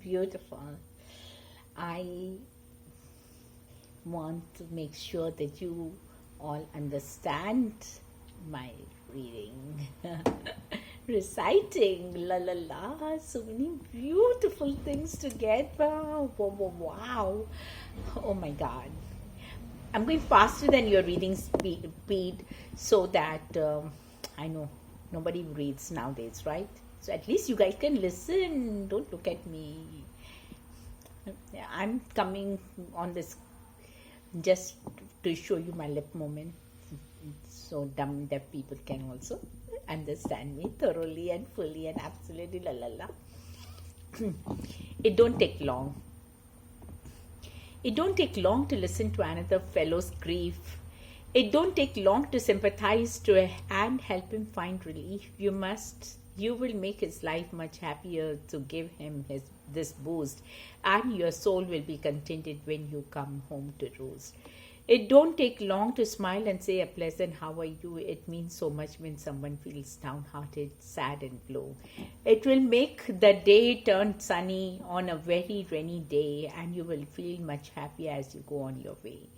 Beautiful. I want to make sure that you all understand my reading. Reciting, la la la, so many beautiful things to get. Wow, wow, wow, wow. Oh my God. I'm going faster than your reading speed so that I know nobody reads nowadays, right? So at least you guys can listen. Don't look at me. I'm coming on this just to show you my lip movement so dumb deaf people can also understand me thoroughly and fully and absolutely la la la. It don't take long. It don't take long to listen to another fellow's grief. It don't take long to sympathize to and help him find relief. You will make his life much happier to give him this boost, and your soul will be contented when you come home to roost. It don't take long to smile and say a pleasant how are you. It means so much when someone feels downhearted, sad and low. It will make the day turn sunny on a very rainy day, and you will feel much happier as you go on your way.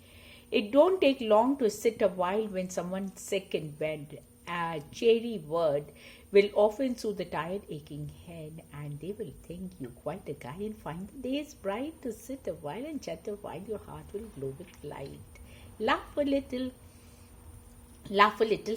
It don't take long to sit a while when someone's sick in bed. A cheery word will often soothe the tired aching head, and they will think you quite a guy and find the day is bright to sit a while and chat a while. Your heart will glow with light. Laugh a little,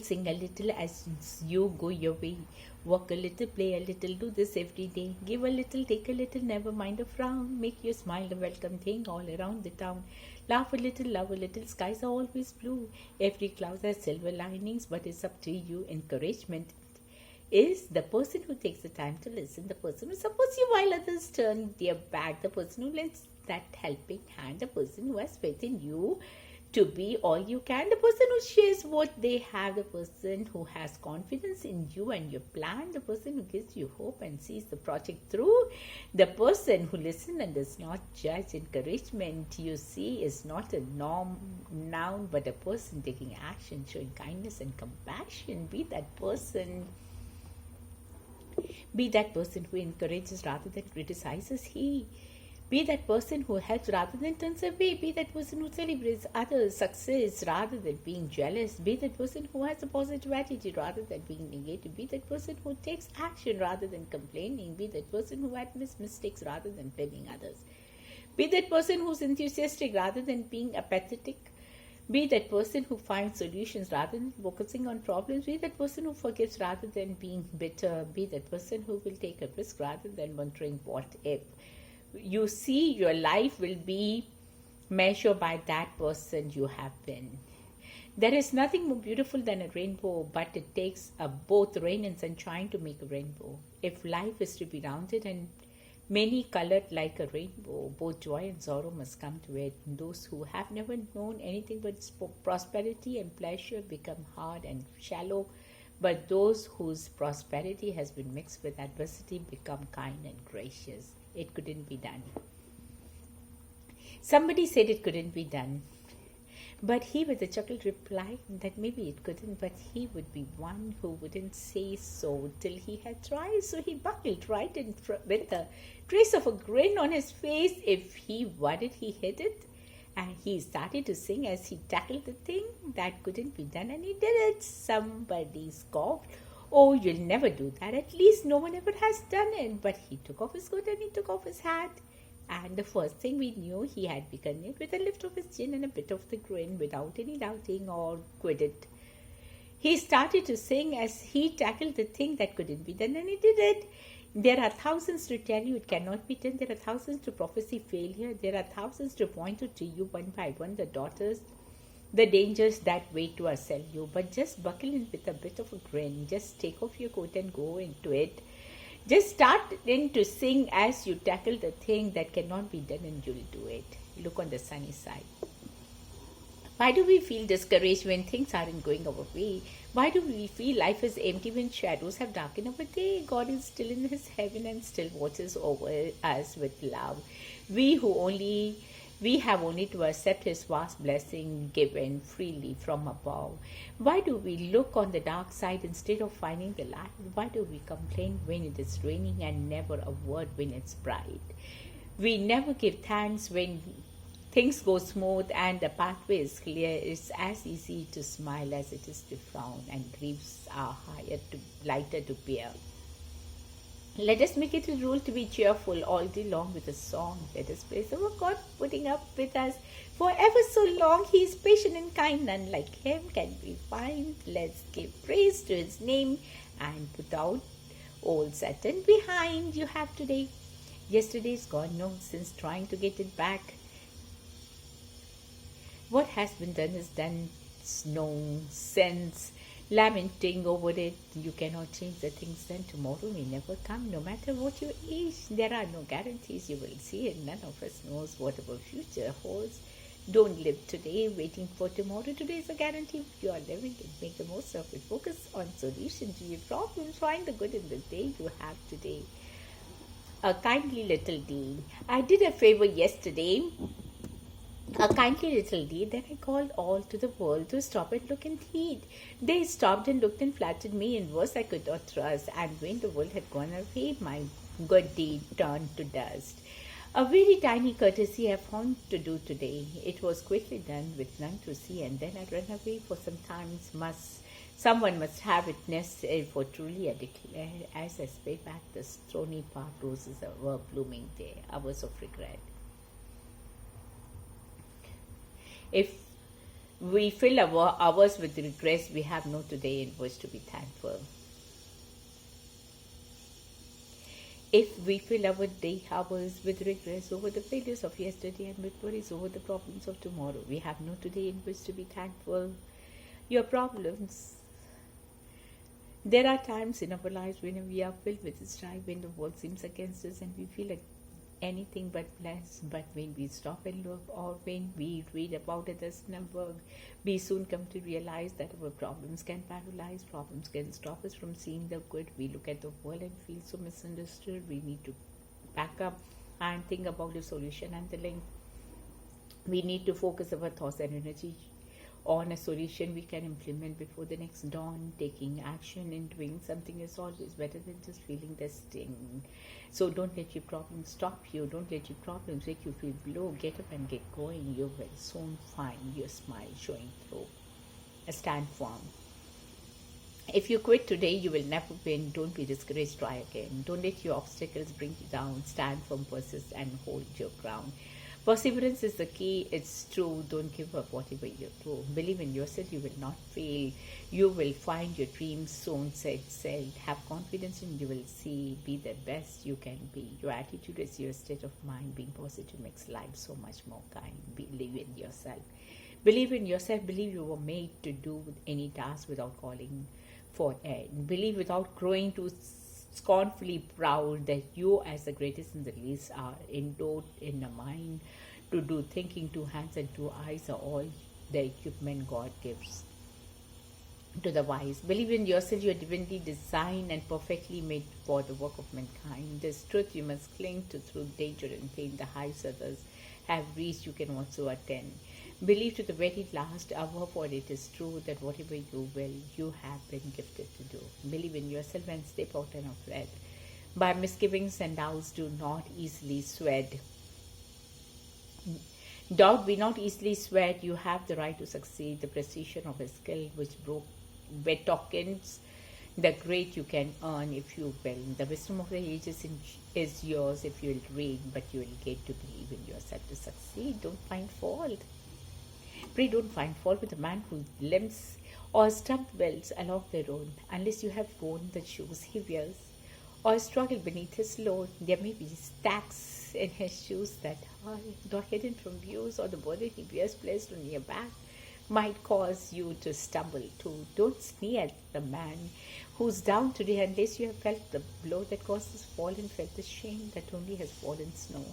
sing a little as you go your way. Walk a little, play a little, do this every day. Give a little, take a little, never mind a frown. Make your smile a welcome thing all around the town. Laugh a little, love a little, skies are always blue. Every cloud has silver linings, but it's up to you. Encouragement is the person who takes the time to listen, the person who supports you while others turn their back, the person who lends that helping hand, the person who has faith in you to be all you can, the person who shares what they have, the person who has confidence in you and your plan, the person who gives you hope and sees the project through, the person who listens and does not judge. Encouragement, you see, is not a noun, but a person taking action, showing kindness and compassion. Be that person who encourages rather than criticizes. Be that person who helps rather than turns away. Be that person who celebrates others' success rather than being jealous. Be that person who has a positive attitude rather than being negative. Be that person who takes action rather than complaining. Be that person who admits mistakes rather than blaming others. Be that person who's enthusiastic rather than being apathetic. Be that person who finds solutions rather than focusing on problems. Be that person who forgives rather than being bitter. Be that person who will take a risk rather than wondering what if. You see, your life will be measured by that person you have been. There is nothing more beautiful than a rainbow, but it takes both rain and sunshine to make a rainbow. If life is to be rounded and many colored like a rainbow, both joy and sorrow must come to it. Those who have never known anything but prosperity and pleasure become hard and shallow, but those whose prosperity has been mixed with adversity become kind and gracious. It couldn't be done. Somebody said it couldn't be done. But he with a chuckle replied that maybe it couldn't, but he would be one who wouldn't say so till he had tried. So he buckled right in with a trace of a grin on his face. If he wanted, he hit it. And he started to sing as he tackled the thing that couldn't be done, and he did it. Somebody scoffed. Oh, you'll never do that. At least no one ever has done it. But he took off his coat and he took off his hat. And the first thing we knew, he had begun it with a lift of his chin and a bit of the grin without any doubting or quitted. He started to sing as he tackled the thing that couldn't be done, and he did it. There are thousands to tell you it cannot be done. There are thousands to prophesy failure. There are thousands to point out to you one by one the dangers that wait to assail you. But just buckle in with a bit of a grin. Just take off your coat and go into it. Just start in to sing as you tackle the thing that cannot be done, and you'll do it. Look on the sunny side. Why do we feel discouraged when things aren't going our way? Why do we feel life is empty when shadows have darkened our day? God is still in his heaven and still watches over us with love. We who only We have only to accept His vast blessing given freely from above. Why do we look on the dark side instead of finding the light? Why do we complain when it is raining and never a word when it's bright? We never give thanks when things go smooth and the pathway is clear. It's as easy to smile as it is to frown, and griefs are lighter to bear. Let us make it a rule to be cheerful all day long with a song. Let us praise our God, putting up with us for ever so long. He is patient and kind, none like Him can we find. Let's give praise to His name and put out old Satan behind. You have today. Yesterday's gone, no sense trying to get it back. What has been done is done. No sense lamenting over it. You cannot change the things done. Tomorrow may never come, no matter what your age. There are no guarantees you will see, and none of us knows what our future holds. Don't live today waiting for tomorrow. Today is a guarantee you are living it. Make the most of it. Focus on solutions to your problems. Find the good in the day you have today. A kindly little deed. I did a favor yesterday. A kindly little deed. Then I called all to the world to stop and look and heed. They stopped and looked and flattered me in words I could not trust. And when the world had gone away, my good deed turned to dust. A very tiny courtesy I found to do today. It was quickly done with none to see, and then I ran away. For sometimes someone must have witnessed it, for truly I declare, as I sped back, the stony park roses were blooming there. Hours of regret. If we fill our hours with regrets, we have no today in which to be thankful. If we fill our day hours with regrets over the failures of yesterday and with worries over the problems of tomorrow, we have no today in which to be thankful. Your problems. There are times in our lives when we are filled with strife, when the world seems against us and we feel like anything but blessed. But when we stop and look, or when we read about others in a book, we soon come to realize that our problems can paralyze, problems can stop us from seeing the good. We look at the world and feel so misunderstood. We need to back up and think about the solution and the link. We need to focus our thoughts and energy on a solution we can implement before the next dawn. Taking action and doing something is always better than just feeling the sting. So don't let your problems stop you. Don't let your problems make you feel low. Get up and get going. You will soon find your smile showing through. Stand firm. If you quit today, you will never win. Don't be discouraged. Try again. Don't let your obstacles bring you down. Stand firm, persist, and hold your ground. Perseverance is the key. It's true. Don't give up whatever you do. Believe in yourself. You will not fail. You will find your dreams soon said. Have confidence and you will see. Be the best you can be. Your attitude is your state of mind. Being positive makes life so much more kind. Believe in yourself. Believe in yourself. Believe you were made to do any task without calling for aid. Believe without growing too scornfully proud that you, as the greatest and the least, are endowed in a mind to do. Thinking, 2 hands and 2 eyes are all the equipment God gives to the wise. Believe in yourself. You are divinely designed and perfectly made for the work of mankind. This truth you must cling to through danger and pain. The heights others have reached, you can also attain. Believe to the very last hour, for it is true that whatever you will, you have been gifted to do. Believe in yourself and step out unafraid. By misgivings and doubts, do not easily swayed. Doubt, be not easily swayed. You have the right to succeed. The precision of a skill which betokens the great you can earn if you will. The wisdom of the ages is yours if you will read, but you will get to believe in yourself to succeed. Don't find fault. Pray don't find fault with a man who limps or stumbles along the road, unless you have worn the shoes he wears or struggle beneath his load. There may be stacks in his shoes that are not hidden from views, or the burden he bears placed on your back might cause you to stumble too. Don't sneer at the man who's down today unless you have felt the blow that caused his fall and felt the shame that only has fallen snow.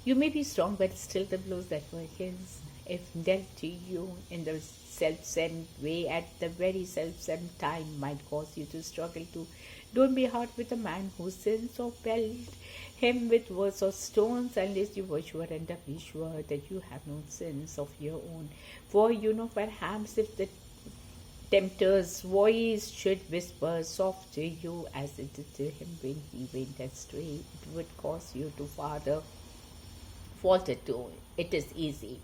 You may be strong, but still the blows that were his. if dealt to you in the self-same way at the very self-same time, might cause you to struggle to. Don't be hard with a man who sins or pelt him with words or stones unless you were sure and doubly sure that you have no sins of your own. For perhaps if the tempter's voice should whisper soft to you as it did to him when he went astray, it would cause you to farther falter too. It is easy.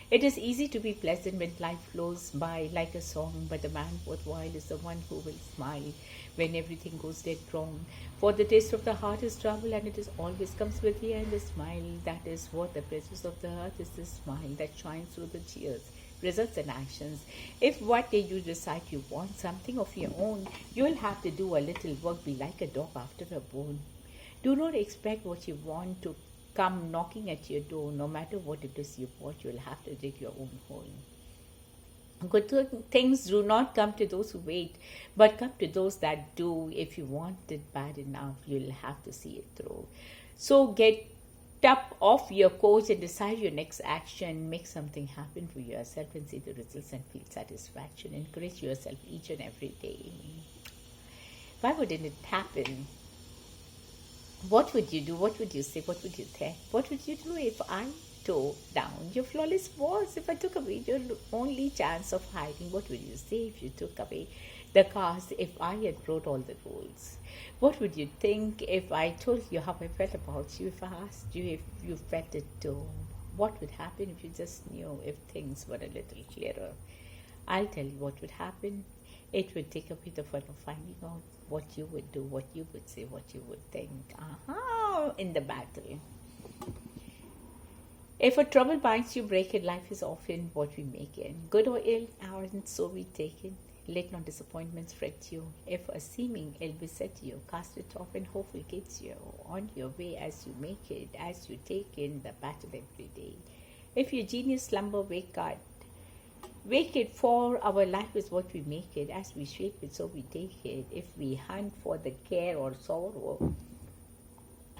It is easy to be pleasant when life flows by like a song, but the man worthwhile is the one who will smile when everything goes dead wrong. For the taste of the heart is trouble, and it is always comes with the end a smile. That is what the presence of the earth is, the smile that shines through the tears, results and actions. If one day you decide you want something of your own, you will have to do a little work, be like a dog after a bone. Do not expect what you want to come knocking at your door. No matter what it is you want, you will have to dig your own hole. Good things do not come to those who wait, but come to those that do. If you want it bad enough, you'll have to see it through. So get up off your coach and decide your next action. Make something happen for yourself and see the results and feel satisfaction. Encourage yourself each and every day. Why wouldn't it happen? What would you do? What would you say? What would you think? What would you do if I tore down your flawless walls? If I took away your only chance of hiding, what would you say if you took away the cars? If I had wrote all the rules, what would you think if I told you how I felt about you? If I asked you if you felt it too? What would happen if you just knew, if things were a little clearer? I'll tell you what would happen. It would take away the fun of finding out what you would do, what you would say, what you would think. In the battle. If a trouble binds you, break it. Life is often what we make it. Good or ill, and so we take it. Let not disappointments fret you. If a seeming ill beset you, cast it off and hope will get you on your way as you make it, as you take in the battle every day. If your genius slumber, wake it, for our life is what we make it. As we shape it, so we take it. If we hunt for the care or sorrow,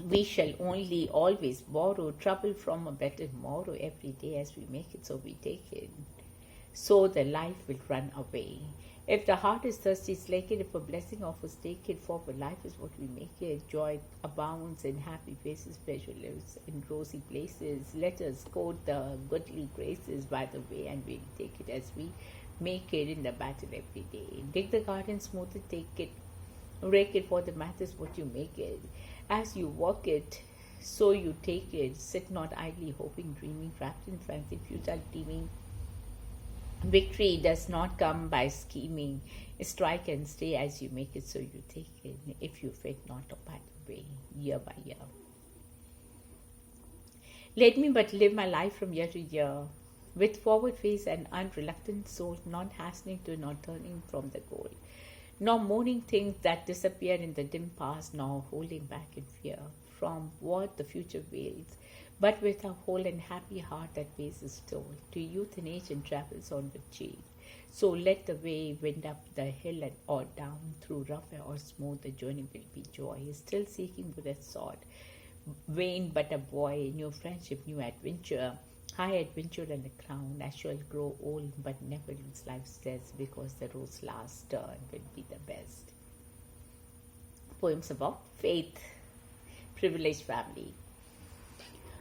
we shall only always borrow trouble from a better tomorrow. Every day as we make it, so we take it. So the life will run away. If the heart is thirsty, slake it. If a blessing offers, take it. For life is what we make it. Joy abounds in happy faces, pleasure lives in rosy places. Let us quote the goodly graces by the way, and we'll take it as we make it in the battle every day. Dig the garden, smooth it, take it, rake it, for the math is what you make it. As you work it, so you take it. Sit not idly hoping, dreaming, wrapped in fancy, futile teaming. Victory does not come by scheming. Strike and stay as you make it, so you take it. If you faint not by the way, year by year. Let me but live my life from year to year, with forward face and unreluctant soul, not hastening to, not turning from the goal, nor mourning things that disappear in the dim past, nor holding back in fear from what the future wails, but with a whole and happy heart that pays its toll to youth and age and travels on with cheer. So let the way wind up the hill and or down, through rough or smooth, the journey will be joy. Still seeking with a sword, vain but a boy, new friendship, new adventure, high adventure and a crown. I shall grow old but never lose life's zest, because the road's last turn will be the best. Poems about faith. Privileged family.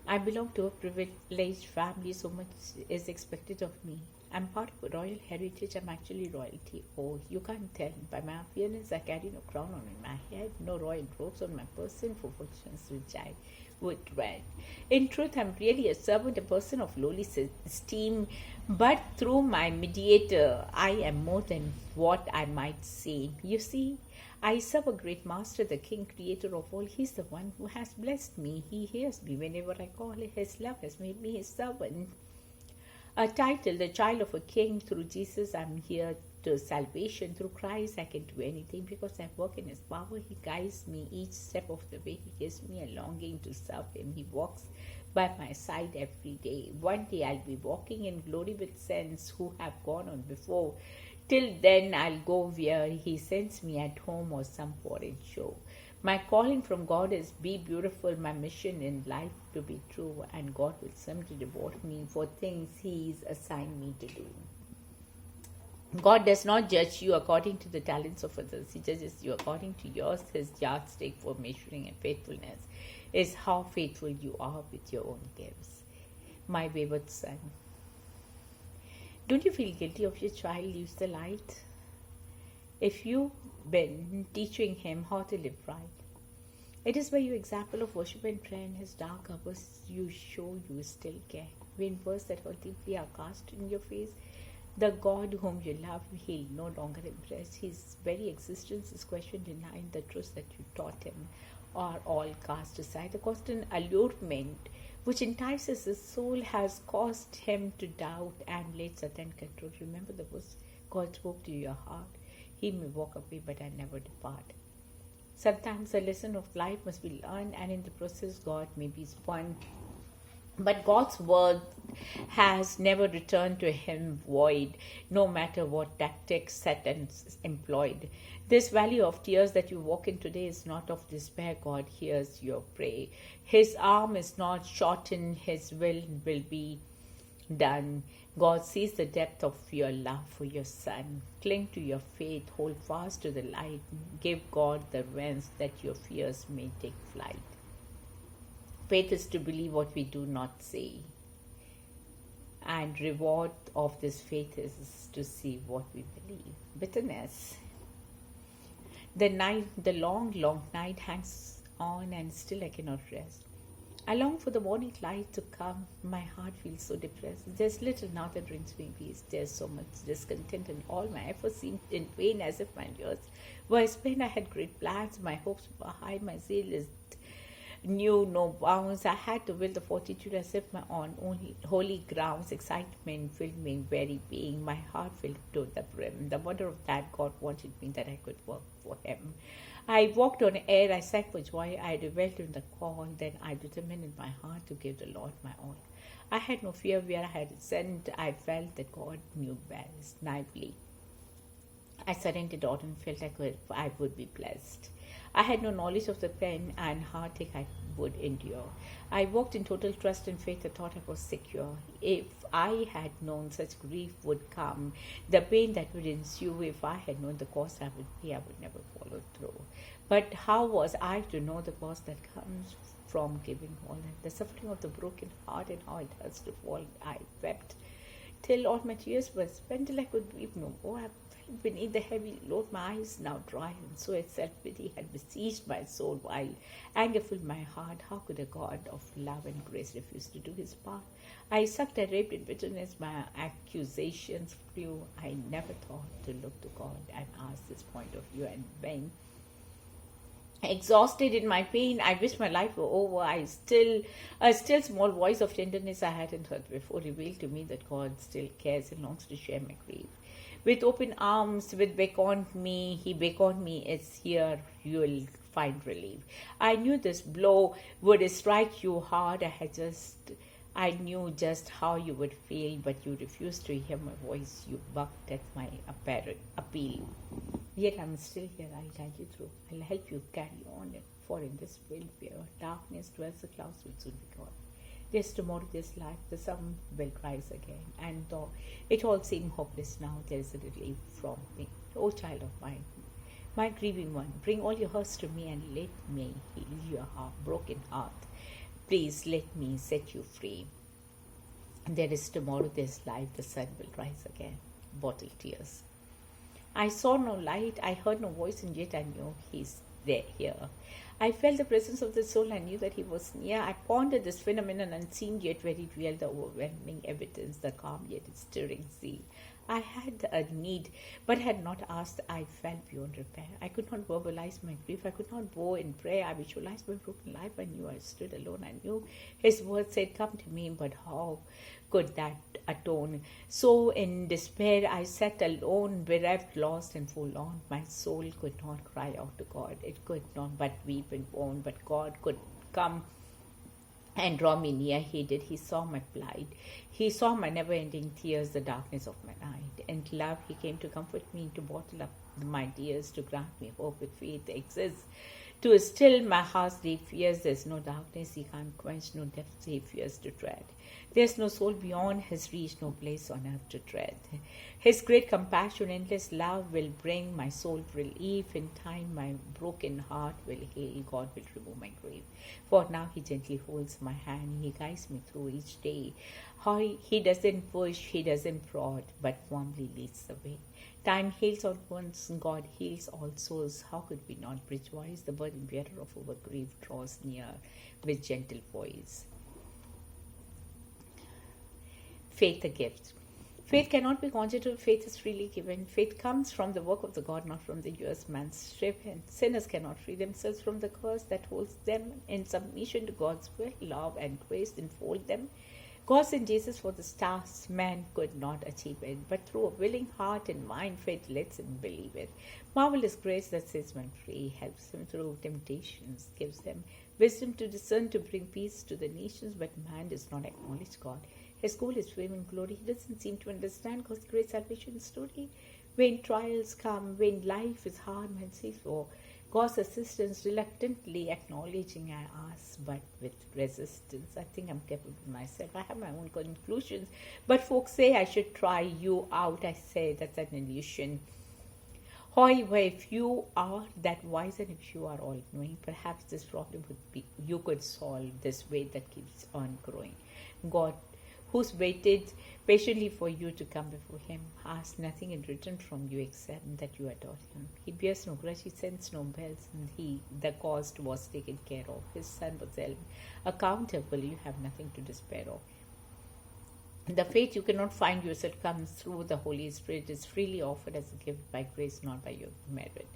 I belong to a privileged family, so much is expected of me. I'm part of a royal heritage, I'm actually royalty. Oh, you can't tell. By my appearance, I carry no crown on my head, no royal robes on my person for functions which I would dread. In truth, I'm really a servant, a person of lowly esteem, but through my mediator, I am more than what I might seem. You see, I serve a great master, the king, creator of all. He's the one who has blessed me. He hears me whenever I call. His love has made me his servant. A title, the child of a king. Through Jesus, I'm here to salvation. Through Christ, I can do anything because I work in his power. He guides me each step of the way. He gives me a longing to serve him. He walks by my side every day. One day I'll be walking in glory with saints who have gone on before. Till then, I'll go where he sends me, at home or some foreign show. My calling from God is be beautiful, my mission in life to be true, and God will someday reward me for things He's assigned me to do. God does not judge you according to the talents of others. He judges you according to yours. His yardstick for measuring and faithfulness is how faithful you are with your own gifts. My wayward son, don't you feel guilty of your child leaves the light? If you've been teaching him how to live right, it is by your example of worship and prayer in his dark hours you show you still care. When words that hurt deeply are cast in your face, the God whom you love, He'll no longer impress. His very existence is questioned, denying the truths that you taught him are all cast aside. The constant allurement which entices his soul has caused him to doubt and let Satan control. Remember the words God spoke to your heart. He may walk away, but I never depart. Sometimes the lesson of life must be learned, and in the process, God may be spun. But God's word has never returned to him void, no matter what tactics Satan employed. This valley of tears that you walk in today is not of despair. God hears your prayer. His arm is not shortened. His will be done. God sees the depth of your love for your son. Cling to your faith. Hold fast to the light. Give God the reins that your fears may take flight. Faith is to believe what we do not see. And reward of this faith is to see what we believe. Bitterness. The long night hangs on, and still I cannot rest. I long for the morning light to come. My heart feels so depressed. There's little now that brings me peace. There's so much discontent, and all my efforts seem in vain, as if my years were spent. I had great plans. My hopes were high. My zeal is knew no bounds. I had to will the fortitude as if my own only holy grounds. Excitement filled me very being. My heart filled to the brim. The wonder of that God wanted me, that I could work for Him. I walked on air. I sang for joy. I reveled in the call. Then I determined in my heart to give the Lord my all. I had no fear where I had sent. I felt that God knew best. Naively, I surrendered all and felt I would be blessed. I had no knowledge of the pain and heartache I would endure. I walked in total trust and faith. I thought I was secure. If I had known such grief would come, the pain that would ensue, if I had known the cost I would pay, I would never follow through. But how was I to know the cost that comes from giving all, and the suffering of the broken heart, and how it hurts to fall? I wept till all my tears were spent, till I could weep no more. I felt beneath the heavy load, my eyes now dry, and so a self-pity had besieged my soul, while anger filled my heart. How could a God of love and grace refuse to do His part? I sucked, I raped in bitterness, my accusations flew. I never thought to look to God and ask His point of view, and when exhausted in my pain, I wish my life were over. A still small voice of tenderness I hadn't heard before revealed to me that God still cares and longs to share my grief. With open arms, He beckoned me, it's here, you'll find relief. I knew this blow would strike you hard. I knew just how you would feel, but you refused to hear my voice. You bucked at my appeal. Yet I'm still here. I'll guide you through. I'll help you carry on. For in this will be darkness dwells, the clouds will soon be gone. There's tomorrow, there's life, the sun will rise again. And though it all seems hopeless now, there is a relief from me. O child of mine, my grieving one, bring all your hurts to me and let me heal your broken heart. Please let me set you free. There is tomorrow, there's life, the sun will rise again. Bottled tears. I saw no light, I heard no voice, and yet I knew He's here. I felt the presence of the soul. I knew that He was near. I pondered this phenomenon, unseen yet very real, the overwhelming evidence, the calm yet stirring sea. I had a need, but had not asked. I felt beyond repair. I could not verbalize my grief. I could not bow in prayer. I visualized my broken life. I knew I stood alone. I knew His word said, "Come to me," but how could that atone? So in despair, I sat alone, bereft, lost, and forlorn. My soul could not cry out to God. It could not but weep and mourn. But God could come and draw me near. He did. He saw my plight. He saw my never-ending tears, the darkness of my night. And love, He came to comfort me, to bottle up my tears, to grant me hope with faith exists, To still my heart's deep fears, there's no darkness he can't quench, no depths he fears to tread. There's no soul beyond his reach, no place on earth to tread. His great compassion, endless love will bring my soul relief. In time, my broken heart will heal. God will remove my grief. For now, he gently holds my hand. He guides me through each day. He doesn't push, he doesn't prod, but warmly leads the way. Time heals all wounds, God heals all souls. How could we not rejoice? The burden bearer of our grief draws near with gentle voice. Faith, a gift. Faith cannot be conjured, faith is freely given. Faith comes from the work of the God, not from the years man's strip. And sinners cannot free themselves from the curse that holds them in submission to God's will. Love and grace enfold them. God sent Jesus for the stars. Man could not achieve it, but through a willing heart and mind, faith lets him believe it. Marvelous grace that sets one free, helps him through temptations, gives them wisdom to discern, to bring peace to the nations. But man does not acknowledge God. His goal is fame and glory. He doesn't seem to understand God's great salvation story. When trials come, when life is hard, man seeks for God's assistance, reluctantly acknowledging I ask, but with resistance. I think I'm capable myself. I have my own conclusions. But folks say I should try you out. I say that's an illusion. However, if you are that wise and if you are all-knowing, perhaps this problem you could solve this way that keeps on growing. God, who's waited patiently for you to come before him, asks nothing in return from you except that you adore him. He bears no grudge, he sends no bells, and the cost was taken care of. His son was held accountable. You have nothing to despair of. The faith you cannot find yourself comes through the Holy Spirit, is freely offered as a gift by grace, not by your merit.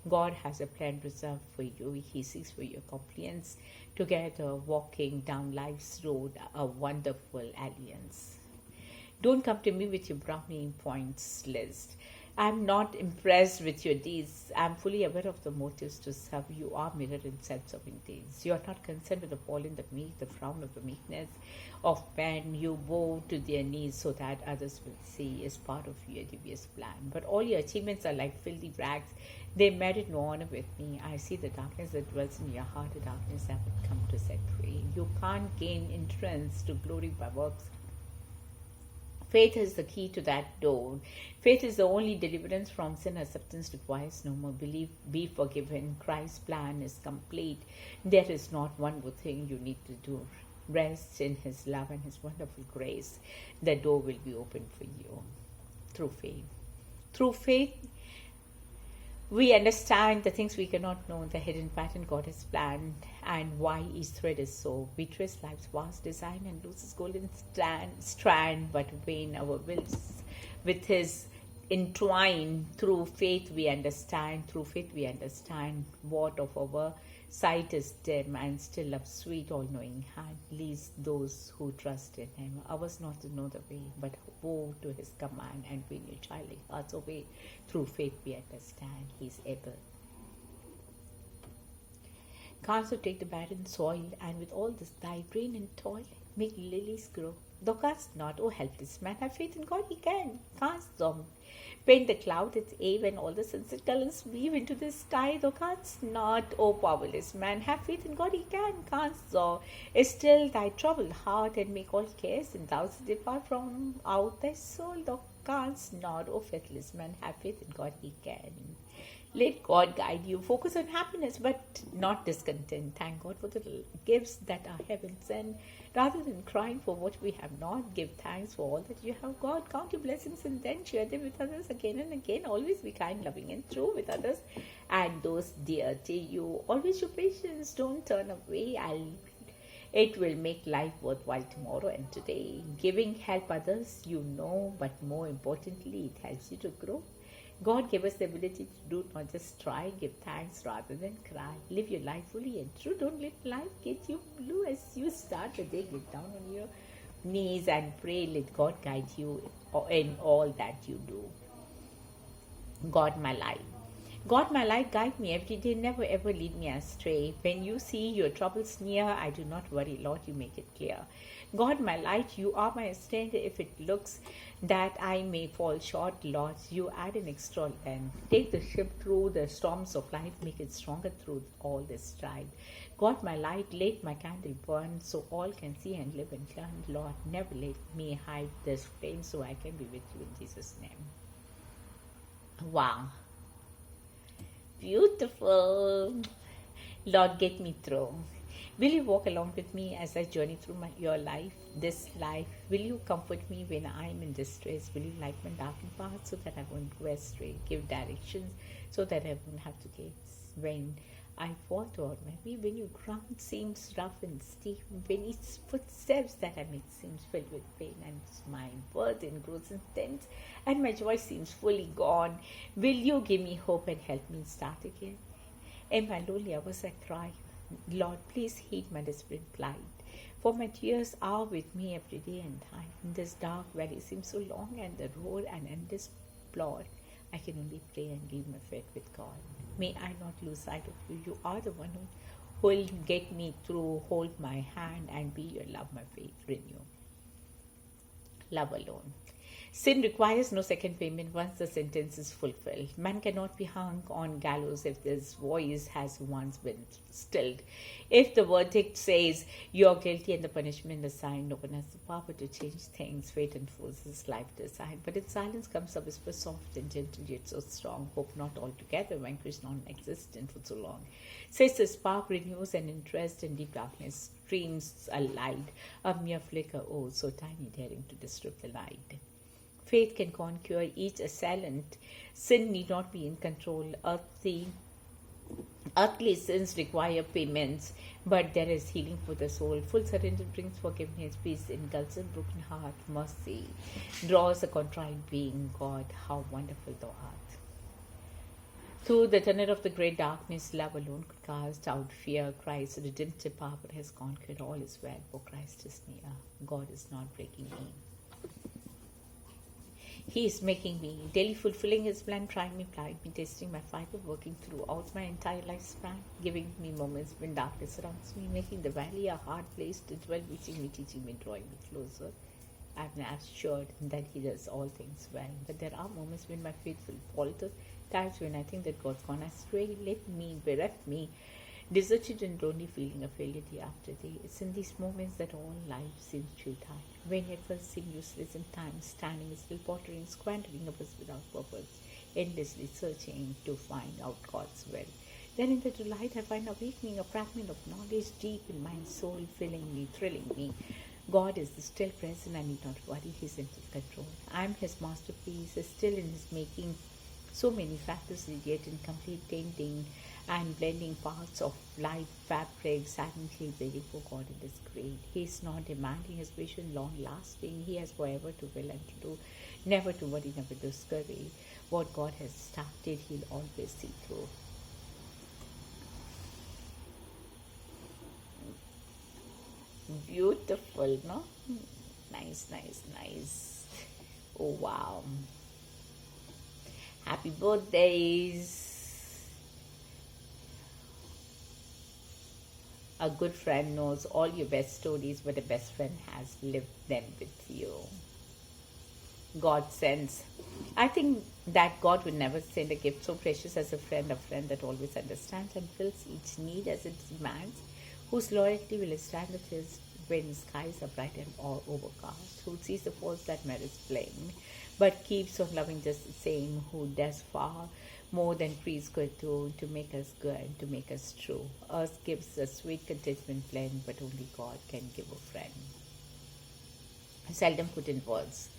God has a plan reserved for you. He seeks for your compliance, together walking down life's road, a wonderful alliance. Don't come to me with your brownie points list. I'm not impressed with your deeds. I'm fully aware of the motives to serve. You are mirrored in self-serving deeds. You are not concerned with the fall in the meek, the frown of the meekness of men. You bow to their knees so that others will see as part of your devious plan. But all your achievements are like filthy rags. They merit no honor with me. I see the darkness that dwells in your heart, the darkness that would come to set free. You can't gain entrance to glory by works. Faith is the key to that door. Faith is the only deliverance from sin. Acceptance requires no more belief. Be forgiven. Christ's plan is complete. There is not one more thing you need to do. Rest in his love and his wonderful grace. The door will be opened for you through faith. Through faith, we understand the things we cannot know, the hidden pattern God has planned, and why each thread is so. We trace life's vast design and lose its golden strand, but when our wills with his entwine. Through faith we understand. Through faith we understand what of our sight is dim and still of sweet all-knowing hand leads those who trust in him. Ours not to know the way, but woe to his command and win your childlike hearts away. Through faith we understand he is able. Canst thou take the barren soil, and with all this thy brain and toil, make lilies grow? Thou canst not, O helpless man, have faith in God, he can. Canst thou paint the cloud its eve, and all the sunset colors weave into the sky? Thou canst not, O powerless man, have faith in God, he can. Canst thou still thy troubled heart, and make all cares and doubts depart from out thy soul? Thou canst not, O faithless man, have faith in God, he can. Let God guide you. Focus on happiness, but not discontent. Thank God for the gifts that are heaven sent. Rather than crying for what we have not, give thanks for all that you have got. Count your blessings and then share them with others again and again. Always be kind, loving, and true with others and those dear to you. Always show patience. Don't turn away. It will make life worthwhile tomorrow and today. Giving help others, but more importantly, it helps you to grow. God gave us the ability to do, not just try. Give thanks rather than cry. Live your life fully and true. Don't let life get you blue as you start the day. Get down on your knees and pray. Let God guide you in all that you do. God, my life. God, my light, guide me every day, never ever lead me astray. When you see your troubles near, I do not worry, Lord, you make it clear. God, my light, you are my strength. If it looks that I may fall short, Lord, you add an extra length. Take the ship through the storms of life, make it stronger through all this strife. God, my light, let my candle burn so all can see and live and learn. Lord, never let me hide this flame so I can be with you in Jesus' name. Wow. Beautiful. Lord, get me through. Will you walk along with me as I journey through your life, this life? Will you comfort me when I am in distress? Will you light my darkened path so that I won't go astray? Give directions so that I won't have to guess when I falter on my way. When your ground seems rough and steep, when each footsteps that I make seems filled with pain, and my burden grows intense, and my joy seems fully gone, will you give me hope and help me start again? In my lonely hours I cry, Lord, please heed my desperate plight. For my tears are with me every day and time. This dark valley seems so long, and the road an endless plot. I can only pray and leave my faith with God. May I not lose sight of you. You are the one who will get me through. Hold my hand and be your love, my faith renew. Love alone. Sin requires no second payment once the sentence is fulfilled. Man cannot be hung on gallows if his voice has once been stilled. If the verdict says you're guilty and the punishment assigned, no one has the power to change things. Fate enforces life design. But in silence comes a whisper, soft and gentle yet so strong. Hope not altogether vanquished, non-existent for so long. Says the spark renews an interest in deep darkness. Streams a light, a mere flicker, oh so tiny, daring to disrupt the light. Faith can conquer each assailant. Sin need not be in control. Earthly sins require payments, but there is healing for the soul. Full surrender brings forgiveness, peace engulfs a broken heart. Mercy draws a contrite being. God, how wonderful thou art. Through the tunnel of the great darkness, love alone could cast out fear. Christ's redemptive power has conquered. All is well, for Christ is near. God is not breaking me. He is making me, daily fulfilling His plan, trying me, plying me, testing my fiber, working throughout my entire lifespan, giving me moments when darkness surrounds me, making the valley a hard place to dwell, reaching me, teaching me, drawing me closer. I am assured that He does all things well. But there are moments when my faith will falter, times when I think that God's gone astray, left me, bereft me, deserted and lonely, feeling a failure day after day. It's in these moments that all life seems futile. When it first seemed useless in time, standing still, pottering, squandering hours without purpose, endlessly searching to find out God's will. Then in the delight I find awakening, a fragment of knowledge deep in my soul, filling me, thrilling me. God is still present, I need not worry, He's in control. I am His masterpiece, still in His making. So many factors yet incomplete, tainting and blending parts of life fabric, silently waiting for God in His great. He is not demanding His vision long lasting. He has forever to will and to do, never to worry, never to scurry. What God has started, He'll always see through. Beautiful, no? Nice, nice, nice. Oh, wow. Happy birthdays. A good friend knows all your best stories, but a best friend has lived them with you. God sends. I think that God would never send a gift so precious as a friend that always understands and fills each need as it demands, whose loyalty will stand with His when skies are bright and all overcast, who sees the faults that merits blame, but keeps on loving just the same, who does far more than priests could do to make us good and to make us true. Earth gives a sweet contentment blend, but only God can give a friend. Seldom put in words.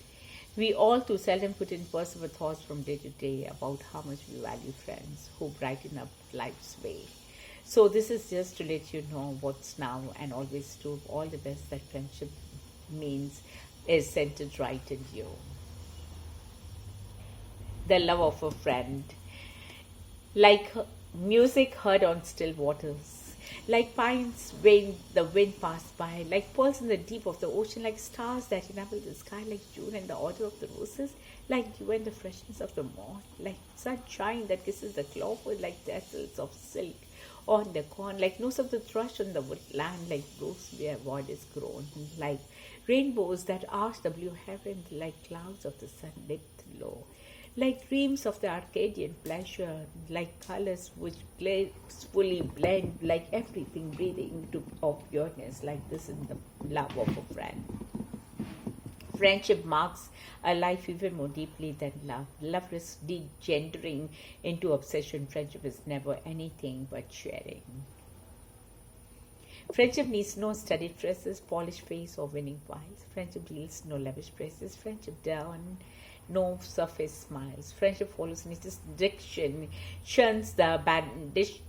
We all too seldom put in words our thoughts from day to day about how much we value friends who brighten up life's way. So this is just to let you know what's now and always true. All the best that friendship means is centered right in you. The love of a friend. Like music heard on still waters, like pines when the wind passed by, like pearls in the deep of the ocean, like stars that enable the sky, like June and the order of the roses, like dew and the freshness of the morn, like sunshine that kisses the clover, like tassels of silk on the corn, like nose of the thrush on the woodland, like rose where wood is grown, like rainbows that arch the blue heaven, like clouds of the sun lit low, like dreams of the Arcadian pleasure, like colors which gracefully blend, like everything breathing to of pureness, like this in the love of a friend. Friendship marks a life even more deeply than love. Love is degenerating into obsession. Friendship is never anything but sharing. Friendship needs no studied dresses, polished face, or winning wiles. Friendship yields no lavish praises. Friendship down no surface smiles. Friendship follows nature's direction, shuns the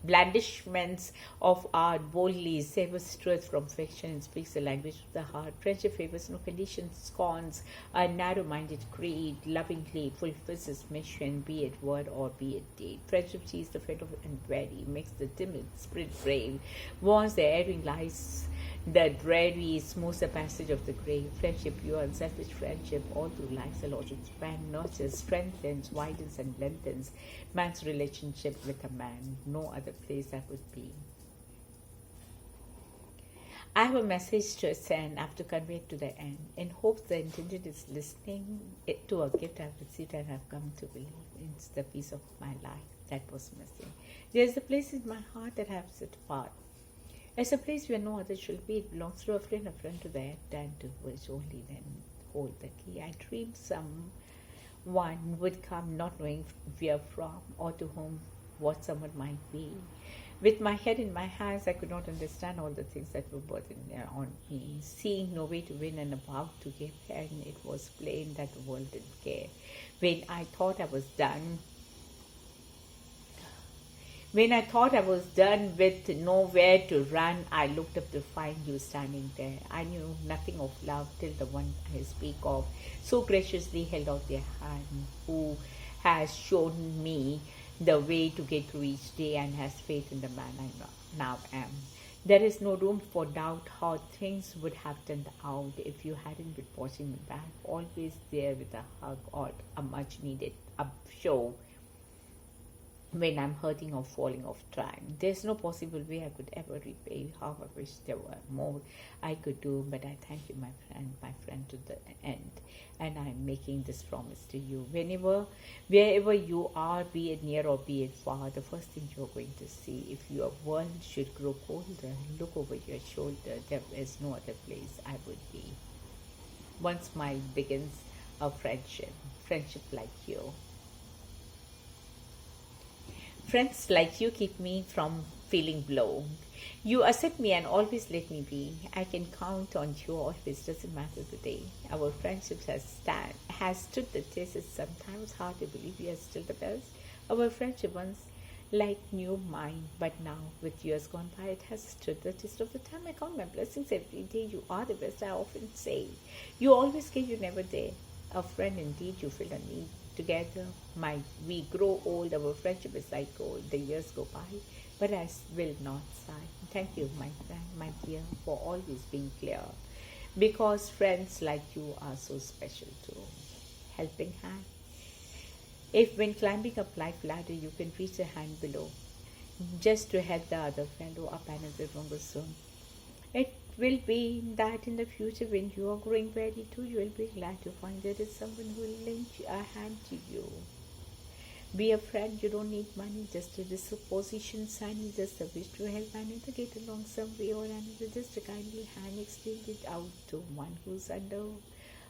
blandishments of art, boldly savors truth from fiction, and speaks the language of the heart. Friendship favors no conditions, scorns a narrow-minded creed, lovingly fulfills its mission, be it word or be it deed. Friendship sees the friend of unwary, makes the timid spirit brave, warns the erring lies the dreary smooths the passage of the grave. Friendship, pure unselfish friendship, all through life's allotted span, nurtures, strengthens, widens, and lengthens man's relationship with a man. No other place that would be. I have a message to send. I have to convey it to the end. In hopes the intended is listening to a gift I have received and have come to believe. It's the piece of my life that was missing. There's a place in my heart that I have set apart. As a place where no other shall be, it belongs to a friend to the end, and to which only then hold the key. I dreamed someone would come, not knowing where from or to whom what someone might be. With my head in my hands, I could not understand all the things that were burdened on me. Seeing no way to win and about to give in, it was plain that the world didn't care. When I thought I was done with nowhere to run, I looked up to find you standing there. I knew nothing of love till the one I speak of so graciously held out their hand, who has shown me the way to get through each day and has faith in the man I now am. There is no room for doubt how things would have turned out if you hadn't been watching me back, always there with a hug or a much needed show when I'm hurting or falling off trying. There's no possible way I could ever repay you. How I wish there were more I could do, but I thank you, my friend, to the end. And I'm making this promise to you. Wherever you are, be it near or be it far, the first thing you're going to see, if your world should grow colder, look over your shoulder. There is no other place I would be. Once my begins a friendship like you. Friends like you keep me from feeling blown. You accept me and always let me be. I can count on you always, doesn't matter the day. Our friendship has stood the test. It's sometimes hard to believe we are still the best. Our friendship once like new mine, but now with years gone by, it has stood the test of the time. I count my blessings every day. You are the best, I often say. You always give, you never dare. A friend indeed, you feel a need. Together, we grow old, our friendship is like gold. The years go by, but I will not sigh. Thank you, my friend, my dear, for always being clear. Because friends like you are so special too. Helping hand. If when climbing up life ladder, you can reach a hand below, just to help the other friend or up another longer soon. It will be that in the future when you are growing ready too, you will be glad to find there is someone who will lend a hand to you. Be a friend, you don't need money, just a disposition sign, just a wish to help another get along some way or another, just a kindly hand extended out to one who's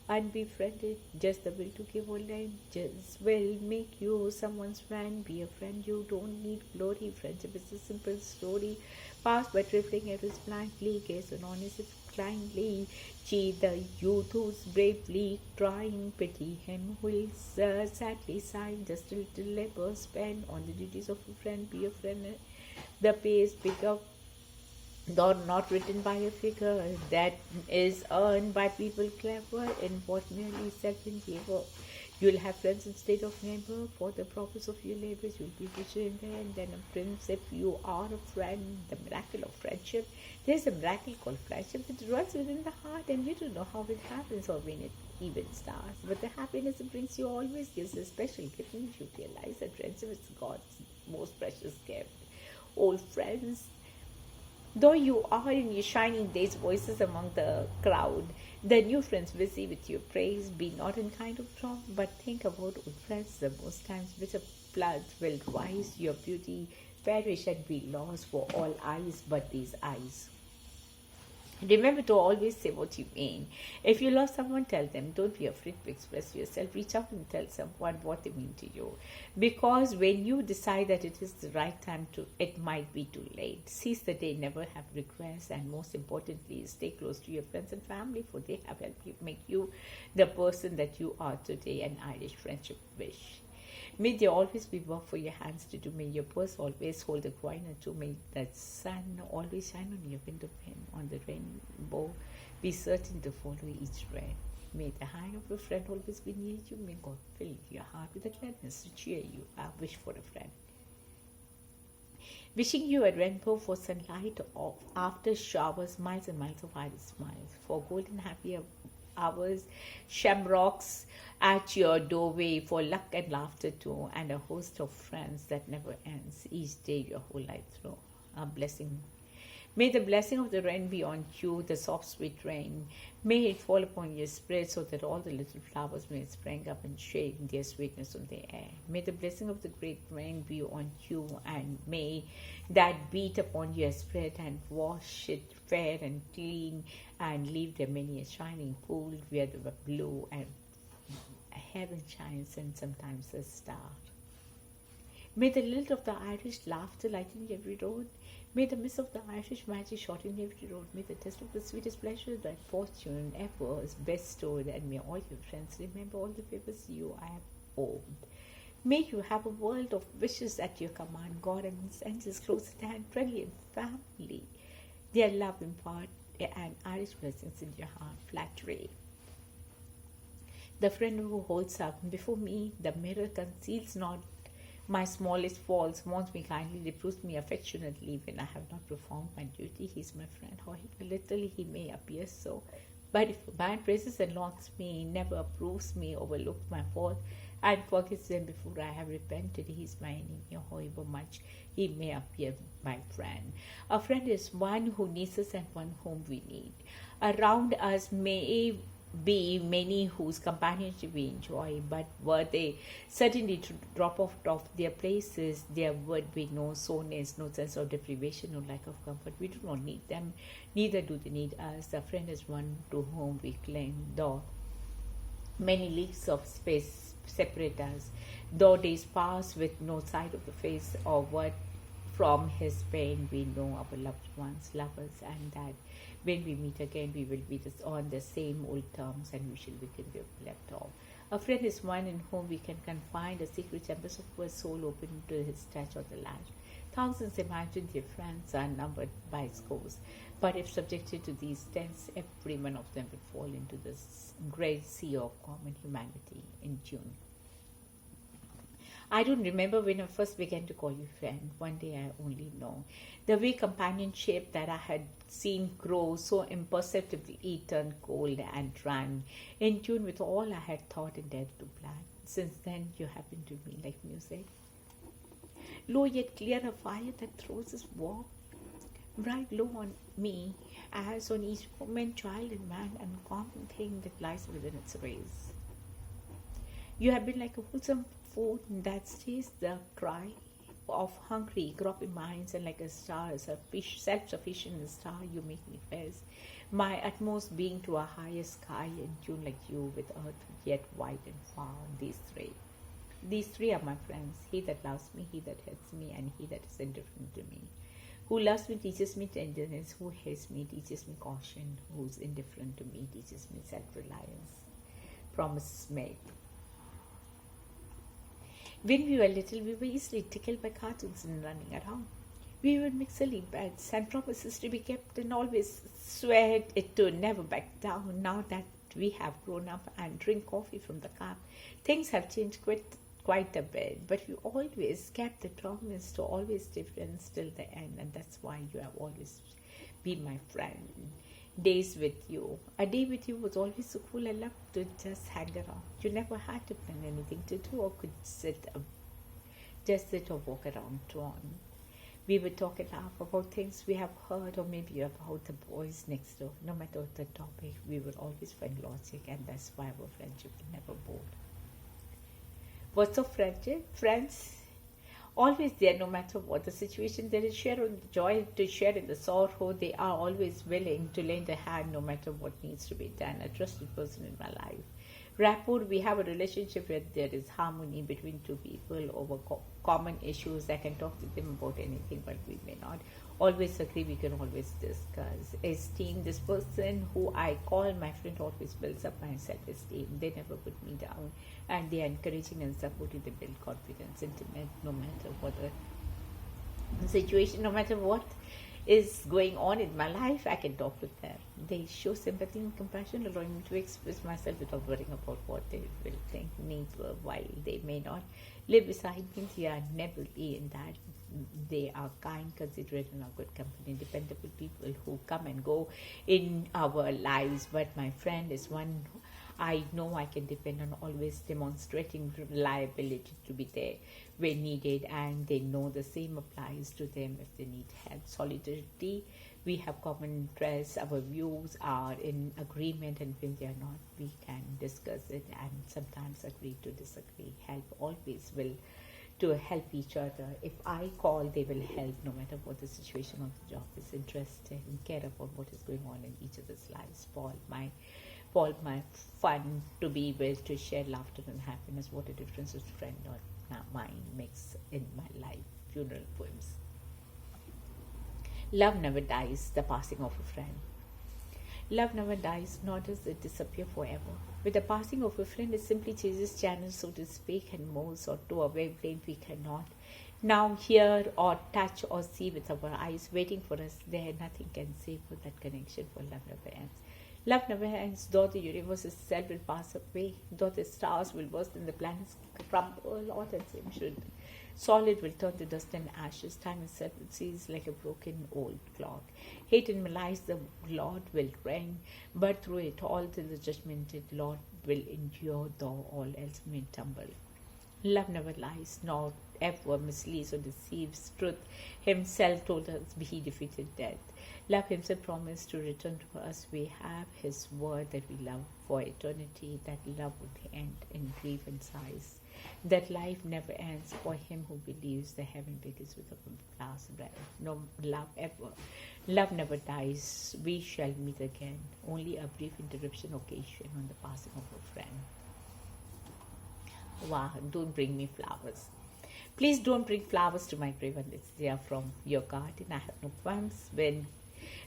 unbefriended, just the will to give or lend, just will make you someone's friend. Be a friend, you don't need glory. Friendship is a simple story, passed by trifling errors blindly, gaze on honest kindly, cheat the youth who's bravely trying, pity him who is sadly sighing, just a little labor spent on the duties of a friend. Be a friend, the pace pick up, though not written by a figure, that is earned by people clever in what merely self-endeavor. You'll have friends instead of neighbor. For the purpose of your labors, you'll be richer in the end than a prince. If you are a friend, the miracle of friendship. There's a miracle called friendship that runs within the heart, and you don't know how it happens or when it even starts. But the happiness it brings you always gives a special gift, and you realize that friendship is God's most precious gift. Old friends, though you are in your shining days voices among the crowd, the new friends busy with your praise, be not in kind of wrong, but think about old friends the most times bitter floods will rise, your beauty perish and be lost for all eyes but these eyes. Remember to always say what you mean. If you love someone, tell them. Don't be afraid to express yourself. Reach out and tell someone what they mean to you. Because when you decide that it is the right time to, it might be too late. Seize the day, never have regrets, and most importantly, stay close to your friends and family, for they have helped you make you the person that you are today. An Irish friendship wish. May there always be work for your hands to do. May your purse always hold a coin or two. May the sun always shine on your window pane. On the rainbow, be certain to follow each ray. May the hand of a friend always be near you. May God fill your heart with a gladness to cheer you. I wish for a friend. Wishing you a rainbow for sunlight of after showers, miles and miles of Irish smiles. For golden happy hours, shamrocks at your doorway, for luck and laughter too, and a host of friends that never ends each day your whole life through. A blessing. May the blessing of the rain be on you, the soft sweet rain. May it fall upon your spirit so that all the little flowers may spring up and shake their sweetness on the air. May the blessing of the great rain be on you, and may that beat upon your spirit and wash it fair and clean, and leave there many a shining pool where the blue and heaven shines and sometimes a star. May the lilt of the Irish laughter lighten every road. May the mist of the Irish magic shorten every road. May the taste of the sweetest pleasure that fortune ever is bestowed. And may all your friends remember all the favors you have owed. May you have a world of wishes at your command. God and His angels close at hand, friendly and family. Their love impart and Irish blessings in your heart. Flattery. The friend who holds up before me the mirror conceals not my smallest faults, warns me kindly, reproves me affectionately when I have not performed my duty. He is my friend, however little he may appear so. But if a man praises and lauds me, never approves me, overlooks my fault, and forgets them before I have repented, he is my enemy, however much he may appear my friend. A friend is one who needs us and one whom we need. Around us may be many whose companionship we enjoy, but were they certainly to drop off of their places, there would be no soreness, no sense of deprivation, no lack of comfort. We do not need them, neither do they need us. A friend is one to whom we cling, though many leagues of space separate us, though days pass with no sight of the face or word from his pain. We know our loved ones love us, and that when we meet again, we will be on the same old terms, and we shall begin where we left off. A friend is one in whom we can confide a secret chambers of our soul open to his touch or the lash. Thousands imagine their friends are numbered by scores, but if subjected to these tests, every one of them would fall into this great sea of common humanity in June. I don't remember when I first began to call you friend. One day I only know. The way companionship that I had seen grow so imperceptibly turned cold and ran, in tune with all I had thought and dared to plan. Since then you have been to me like music. Low yet clear a fire that throws its warm, bright glow on me, as on each woman, child and man, and common thing that lies within its rays. You have been like a wholesome food that stays the cry of hungry, groping minds, and like a star, a self-sufficient star, you make me fierce. My utmost being to a higher sky, in tune like you with earth, yet wide and far. These three are my friends. He that loves me, he that hates me, and he that is indifferent to me. Who loves me teaches me tenderness. Who hates me teaches me caution. Who's indifferent to me teaches me self-reliance. Promises made. When we were little, we were easily tickled by cartoons and running around. We would make silly bets and promises to be kept, and always swear it to never back down. Now that We have grown up and drink coffee from the cup. Things have changed quite a bit, but we always kept the promise to always stay friends till the end, and that's why you have always been my friend. Days with you. A day with you was always so cool. I loved to just hang around. You never had to plan anything to do or could just sit or walk around drawn. We would talk and laugh about things we have heard or maybe about the boys next door. No matter the topic, we would always find logic, and that's why our friendship never bored. What's of friendship? Friends always there no matter what the situation. There is share in the joy to share in the sorrow. They are always willing to lend a hand no matter what needs to be done. A trusted person in my life. Rapport, we have a relationship where there is harmony between two people over common issues. I can talk to them about anything, but we may not always agree. We can always discuss. Esteem, this person who I call my friend always builds up my self-esteem. They never put me down, and they are encouraging and supporting. They build confidence, intimate, no matter what the situation, no matter what is going on in my life, I can talk with them. They show sympathy and compassion, allowing me to express myself without worrying about what they will think. Needs while they may not live beside me, they are never in that. They are kind, considerate, and are good company, dependable people who come and go in our lives. But my friend is one I know I can depend on, always demonstrating reliability to be there when needed, and they know the same applies to them if they need help. Solidarity, we have common interests, our views are in agreement, and when they are not, we can discuss it and sometimes agree to disagree. Help always will to help each other. If I call, they will help no matter what the situation of the job is. Interested and care about what is going on in each other's lives. Paul, my fun to be with, to share laughter and happiness. What a difference a friend or mine makes in my life. Funeral poems. Love never dies, the passing of a friend. Love never dies, nor does it disappear forever. With the passing of a friend, it simply changes channels, so to speak, and moves or to a wavelength we cannot now hear or touch or see with our eyes, waiting for us there. Nothing can save for that connection, for love never ends. Love never ends, though the universe itself will pass away, though the stars will burst and the planets crumble, all the same should. Solid will turn to dust and ashes. Time itself will cease like a broken old clock. Hate and malice the Lord will reign, but through it all till the judgmented Lord will endure, though all else may tumble. Love never lies, nor ever misleads or deceives. Truth himself told us he defeated death. Love himself promised to return to us. We have his word that we love for eternity, that love would end in grief and sighs, that life never ends for him who believes the heaven begins with a last breath. No love ever. Love never dies. We shall meet again. Only a brief interruption occasion on the passing of a friend. Wow, don't bring me flowers. Please don't bring flowers to my grave unless they are from your garden. I have no plants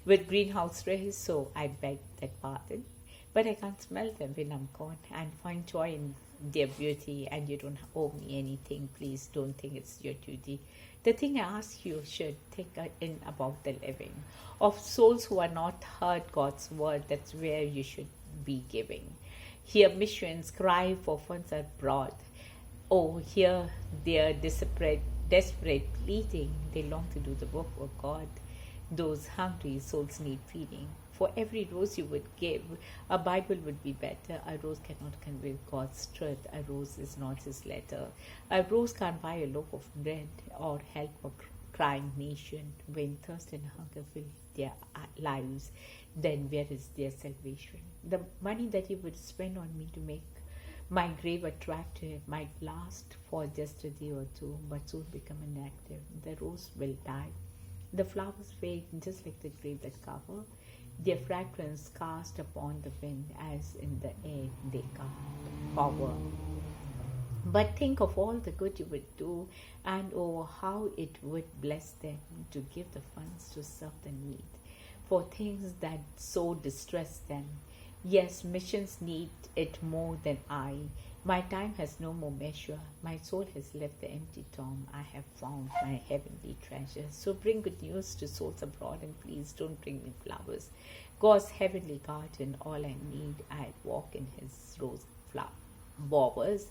with greenhouse rays, so I beg that pardon. But I can't smell them when I'm gone and find joy in their beauty, and you don't owe me anything. Please don't think it's your duty. The thing I ask you should think in about the living. Of souls who are not heard God's word, that's where you should be giving. Here missions cry for funds abroad. Oh, hear their desperate pleading. They long to do the work of God. Those hungry souls need feeding. For every rose you would give, a Bible would be better. A rose cannot convey God's truth. A rose is not his letter. A rose can't buy a loaf of bread or help a crying nation. When thirst and hunger fill their lives, then where is their salvation? The money that you would spend on me to make my grave attractive might last for just a day or two, but soon become inactive. The rose will die. The flowers fade just like the grave that cover. Their fragrance cast upon the wind, as in the air they cover. But think of all the good you would do, and oh, how it would bless them to give the funds to serve the need for things that so distress them. Yes, missions need it more than I. My time has no more measure. My soul has left the empty tomb. I have found my heavenly treasure. So bring good news to souls abroad, and please don't bring me flowers. God's heavenly garden, all I need, I walk in his rose flower borders.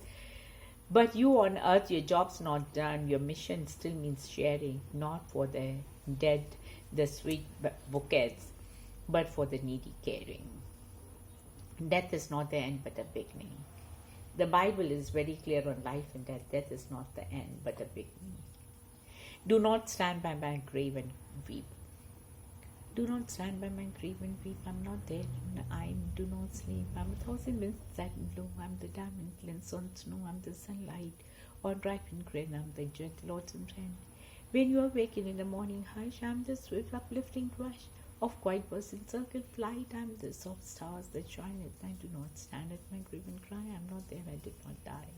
But you on earth, your job's not done. Your mission still means sharing, not for the dead, the sweet bouquets, but for the needy caring. Death is not the end, but a beginning. The Bible is very clear on life and death. Death is not the end, but a beginning. Do not stand by my grave and weep. Do not stand by my grave and weep. I'm not dead. I do not sleep. I'm 1,000 minutes that blow. I'm the diamond glints on snow. I'm the sunlight on ripened grain. I'm the gentle autumn rain. When you awaken in the morning hush, I'm the swift uplifting rush of quiet birds in circle flight. I'm the soft stars that shine at night. Do not stand at my grave and cry. I'm not there. I did not die.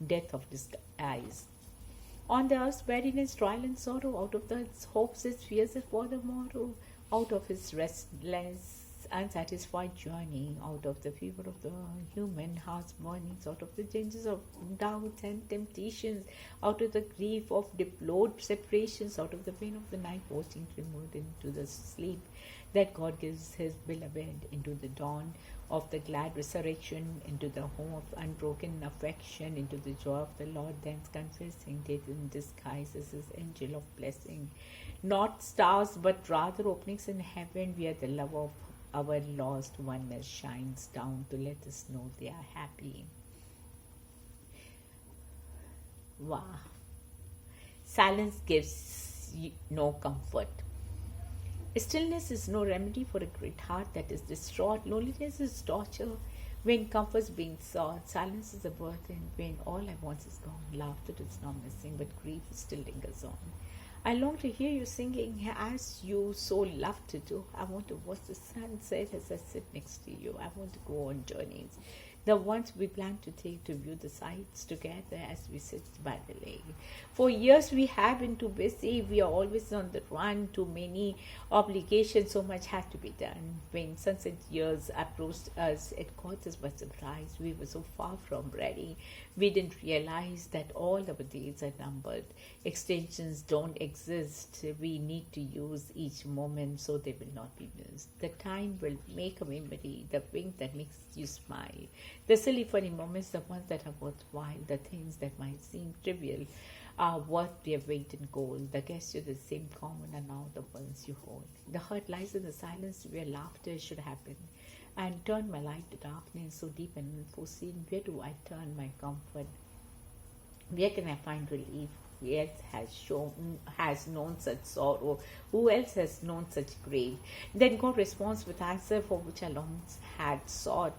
Death of disguise. On the earth's weariness, trial and sorrow, out of the hopes, his fears for the morrow, out of his restless, unsatisfied journey, out of the fever of the human heart's burnings, out of the dangers of doubts and temptations, out of the grief of deplored separations, out of the pain of the night watching removed into the sleep that God gives his beloved, into the dawn of the glad resurrection, into the home of unbroken affection, into the joy of the Lord, thence confessing death in disguise as his angel of blessing. Not stars, but rather openings in heaven, where the love of our lost oneness shines down to let us know they are happy. Wow. Silence gives no comfort. Stillness is no remedy for a great heart that is distraught. Loneliness is torture when comfort's being sought. Silence is a burden when all I want is gone. Laughter is not missing, but grief still lingers on. I long to hear you singing as you so love to do. I want to watch the sunset as I sit next to you. I want to go on journeys, the ones we plan to take to view the sights together as we sit by the lake. For years we have been too busy. We are always on the run, too many obligations, so much had to be done. When sunset years approached us, it caught us by surprise. We were so far from ready. We didn't realize that all our days are numbered. Extensions don't exist. We need to use each moment so they will not be missed. The time will make a memory, the wink that makes you smile. The silly funny moments, the ones that are worthwhile, the things that might seem trivial are worth their weight in gold. The gestures the same common are now the ones you hold. The hurt lies in the silence where laughter should happen. And turn my light to darkness so deep and unforeseen. Where do I turn my comfort? Where can I find relief? Who else has known such sorrow? Who else has known such grief? Then God responds with answer for which I long had sought.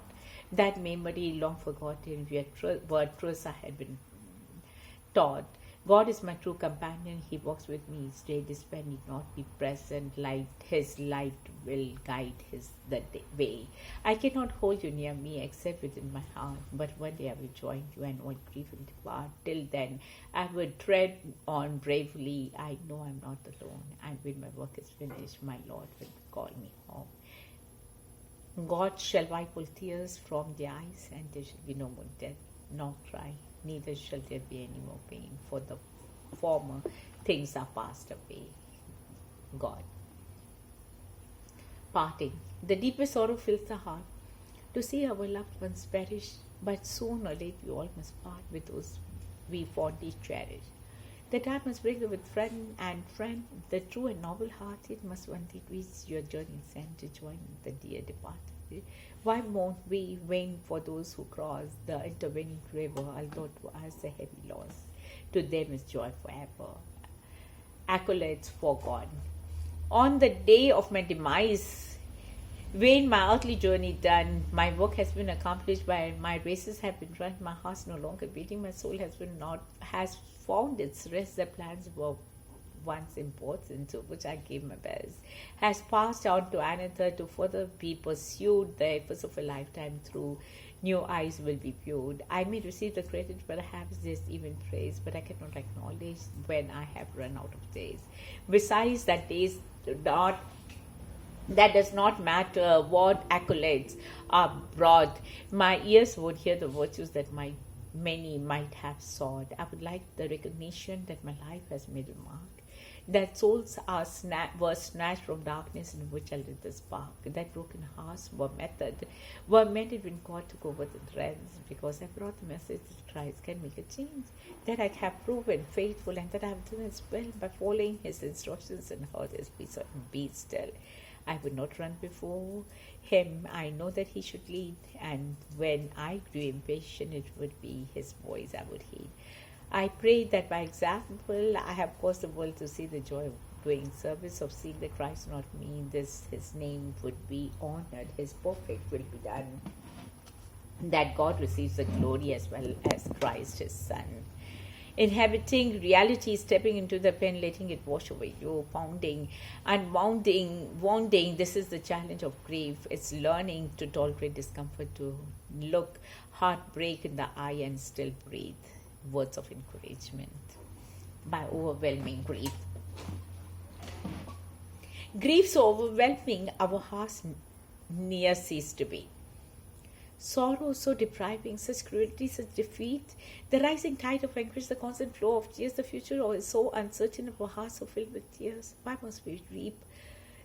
That memory long forgotten, where truths I had been taught. God is my true companion. He walks with me each day. Despair need not be present. His light will guide the way. I cannot hold you near me except within my heart. But one day I will join you and all grief will depart. Till then, I will tread on bravely. I know I'm not alone. And when my work is finished, my Lord will call me home. God shall wipe all tears from their eyes, and there shall be no more death, nor cry. Neither shall there be any more pain, for the former things are passed away. God. Parting. The deepest sorrow fills the heart to see our loved ones perish, but soon or late we all must part with those we fondly cherish. The time must break with friend and friend. The true and noble hearted must one day reach your journey's end to join the dear departed. Why won't we wait for those who cross the intervening river, although to us a heavy loss? To them is joy forever. Accolades forgone. On the day of my demise, when my earthly journey done, my work has been accomplished, my races have been run, my heart's no longer beating, my soul has found its rest. The plans were once important, to which I gave my best, has passed on to another to further be pursued. The efforts of a lifetime through new eyes will be viewed. I may receive the credit, perhaps there's even praise, but I cannot acknowledge when I have run out of days. Besides, that days do not That does not matter what accolades are brought. My ears would hear the virtues that many might have sought. I would like the recognition that my life has made a mark. That souls were snatched from darkness in which I lit the spark. That broken hearts were mended when God took over the threads, because I brought the message that Christ can make a change. That I have proven faithful, and that I have done His will by following His instructions and heard His peace and be still. I would not run before Him. I know that He should lead, and when I grew impatient, it would be His voice I would heed. I pray that by example, I have caused the world to see the joy of doing service, of seeing that Christ, not me, His name would be honored, His perfect will be done, that God receives the glory as well as Christ, His Son. Inhabiting reality, stepping into the pen, letting it wash away you, pounding, unwounding, wounding. This is the challenge of grief. It's learning to tolerate discomfort, to look heartbreak in the eye and still breathe. Words of encouragement by overwhelming grief. Grief so overwhelming, our hearts near cease to be. Sorrow so depriving, such cruelty, such defeat, the rising tide of anguish, the constant flow of tears, the future is so uncertain, our hearts are filled with tears. Why must we reap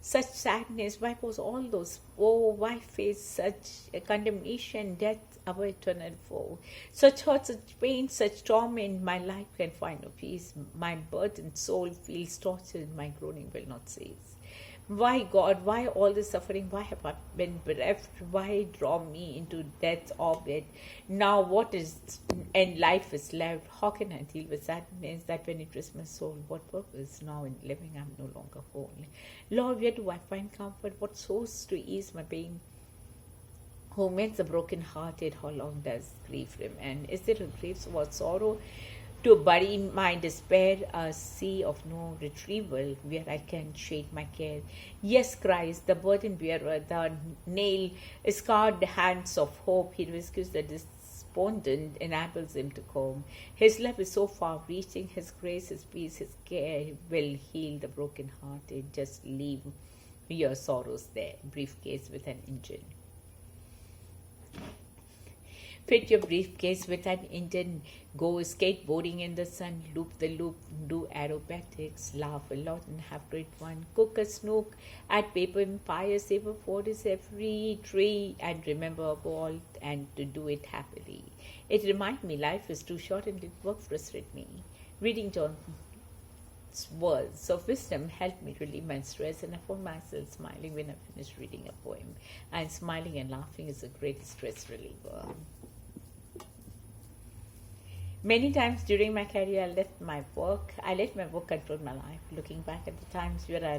such sadness? Why cause all those woe? Why face such condemnation, death, our eternal foe? Such hurt, such pain, such torment, my life can find no peace. My burdened soul feels tortured, my groaning will not cease. Why, God, why all this suffering? Why have I been bereft? Why draw me into death's orbit? Now what is and life is left? How can I deal with sadness that penetrates my soul? What purpose now in living? I'm no longer whole. Lord, where do I find comfort? What source to ease my pain? Who mends the broken-hearted? How long does grief remain? Is there a grave without sorrow? To bury my despair, a sea of no retrieval where I can shake my care. Yes, Christ, the burden bearer, the nail-scarred hands of hope, He rescues the despondent, enables him to come. His love is so far-reaching, His grace, His peace, His care will heal the broken-hearted. Just leave your sorrows there, briefcase with an engine. Fit your briefcase with an engine, go skateboarding in the sun, loop the loop, do aerobatics, laugh a lot and have great fun, cook a snook at Paper Empire, savor for this every tree, and remember all and to do it happily. It reminds me life is too short and it work frustrate me. Reading John's words of wisdom helped me relieve my stress, and I found myself smiling when I finished reading a poem. And smiling and laughing is a great stress reliever. Many times during my career, I let my work control my life. Looking back at the times where I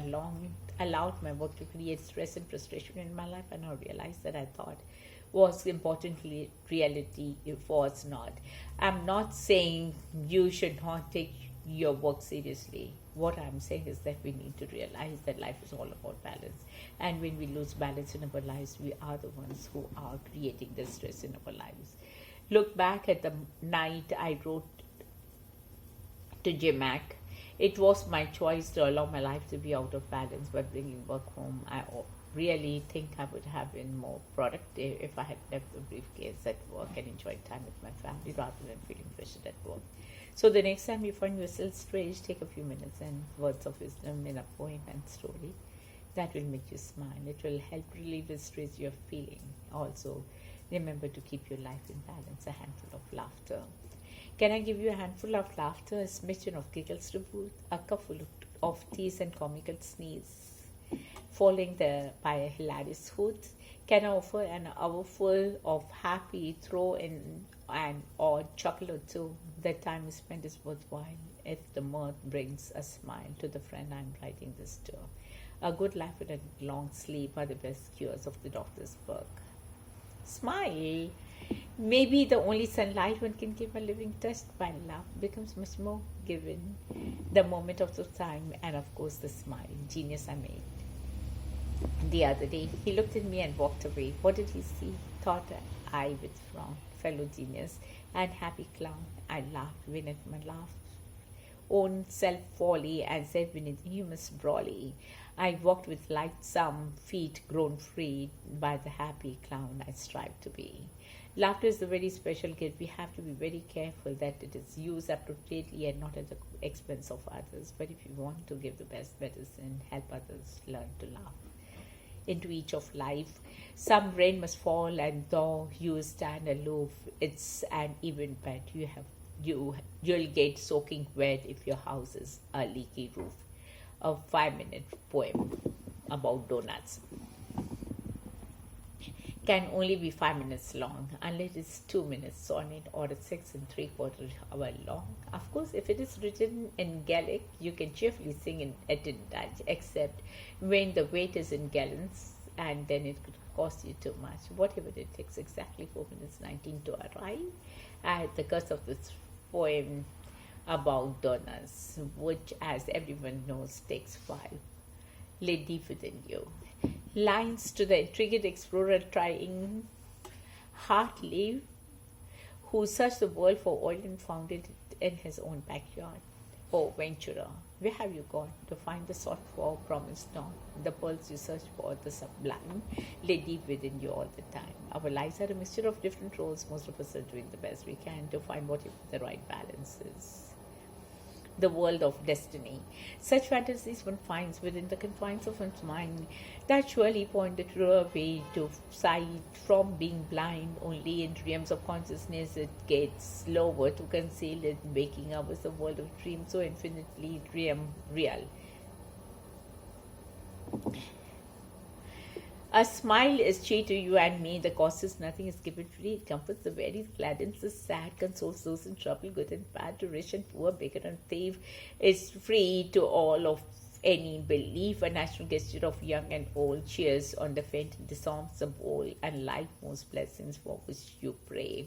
allowed my work to create stress and frustration in my life, I now realize that I thought was importantly reality it was not. I'm not saying you should not take your work seriously. What I'm saying is that we need to realize that life is all about balance. And when we lose balance in our lives, we are the ones who are creating the stress in our lives. Look back at the night I wrote to Jimac. It was my choice to allow my life to be out of balance by bringing work home. I really think I would have been more productive if I had left the briefcase at work and enjoyed time with my family rather than feeling pressured at work. So the next time you find yourself strange, take a few minutes and words of wisdom in a poem and story. That will make you smile. It will help relieve the stress you're feeling. Also, remember to keep your life in balance, a handful of laughter. Can I give you a handful of laughter, a smidgen of giggles to boot, a cupful of tease and comical sneeze, following by a hilarious hoot? Can I offer an hourful of happy throw in an odd chuckle or two? That time spent is worthwhile if the mirth brings a smile to the friend I'm writing this to. A good laugh and a long sleep are the best cures of the doctor's work. Smile. Maybe the only sunlight one can give a living touch. By love becomes much more given. The moment of the time and of course the smile. Genius I made. The other day he looked at me and walked away. What did he see? Thought I with frown. Fellow genius and happy clown. I laughed when at my laugh own self folly and said beneath humorous brawly, I walked with lightsome feet grown free by the happy clown I strive to be. Laughter is a very special gift. We have to be very careful that it is used appropriately and not at the expense of others. But if you want to give the best medicine, help others learn to laugh into each of life. Some rain must fall, and though you stand aloof, it's an even bet. You'll get soaking wet if your house is a leaky roof. A 5-minute poem about donuts can only be 5 minutes long unless it's 2 minutes on it or a 6 3/4 hour long. Of course, if it is written in Gaelic, you can cheerfully sing it in Dutch, except when the weight is in gallons, and then it could cost you too much. Whatever it takes, exactly 4 minutes 19 to arrive at the curse of this poem about donuts, which, as everyone knows, takes 5. Lay deep within you. Lines to the intrigued explorer trying Hartley, who searched the world for oil and found it in his own backyard. Oh, venturer, where have you gone to find the sought for promised dawn? The pearls you search for, the sublime, lay deep within you all the time. Our lives are a mixture of different roles. Most of us are doing the best we can to find what the right balance is. The world of destiny. Such fantasies one finds within the confines of one's mind that surely point the truer way to sight from being blind. Only in realms of consciousness it gets slower to conceal it. Waking up is a world of dreams so infinitely real. A smile is cheap to you and me. The cost is nothing, is given free. It comforts the weary, gladdens the sad, consoles those in trouble, good and bad, to rich and poor, beggar and thief. Is free to all of any belief. A natural gesture of young and old. Cheers on the faint, disarms the bold, and like most blessings for which you pray.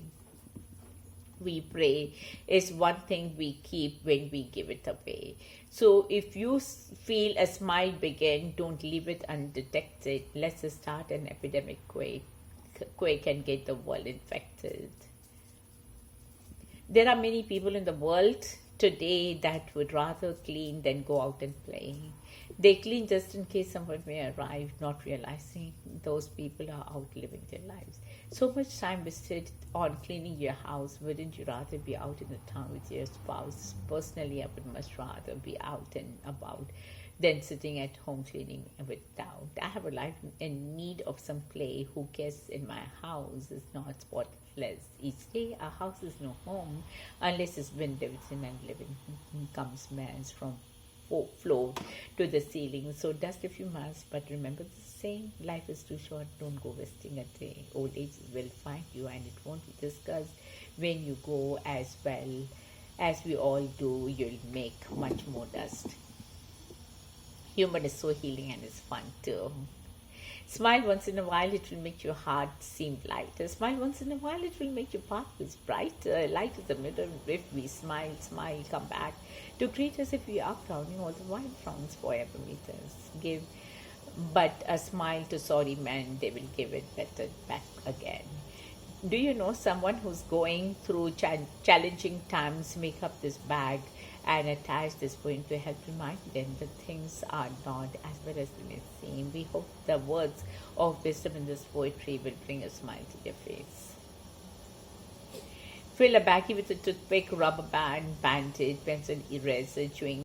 We pray is one thing we keep when we give it away. So if you feel a smile begin, don't leave it undetected. Let's start an epidemic quake and get the world infected. There are many people in the world today that would rather clean than go out and play. They clean just in case someone may arrive, not realizing those people are out living their lives. So much time wasted on cleaning your house. Wouldn't you rather be out in the town with your spouse? Personally, I would much rather be out and about than sitting at home cleaning with doubt. I have a life in need of some play. Who guests in my house is not spotless. Each day, our house is no home unless it's been lived in, and living comes smells from floor to the ceiling. So dust if you must, but remember the same: life is too short. Don't go wasting a day. Old age will find you, and it won't be discussed when you go. As well as we all do, you'll make much more dust. Humor is so healing and it's fun too. Smile once in a while, it will make your heart seem lighter. Smile once in a while, it will make your pathways brighter. Light is the mirror. If we smile, come back to greet us. If we are frowning, all the while frowns forever meet us. Give but a smile to sorry men, they will give it better back again. Do you know someone who's going through challenging times? Make up this bag and attach this poem to help remind them that things are not as bad as they may seem. We hope the words of wisdom in this poetry will bring a smile to your face. Fill a baggie with a toothpick, rubber band, band-aid, pencil, eraser, chewing